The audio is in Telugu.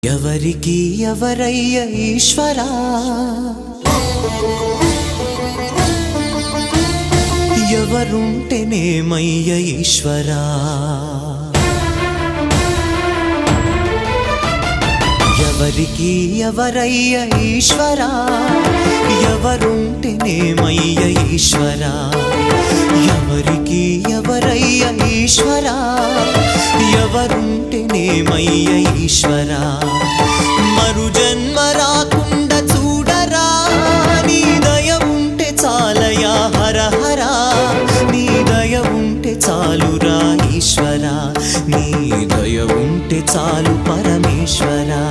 ఎవరికి ఎవరయ్య ఈశ్వరా, ఎవరుంటేనేమయ్య ఈశ్వరా, ఎవరికి ఎవరయ్య ఈశ్వరా, ఎవరుంటేనేమయ్య ఈశ్వరా, ఎవరికి ఎవరయ్య ఈశ్వరా, ఎవరుంటేనేమయ్య ఈశ్వరా, మరు జన్మ రాకుండా చూడరా, నీ దయ ఉంటే చాలయా హర హరా, నీ దయ ఉంటే చాలురా ఈశ్వరా, నీ దయ ఉంటే చాలు పరమేశ్వరా.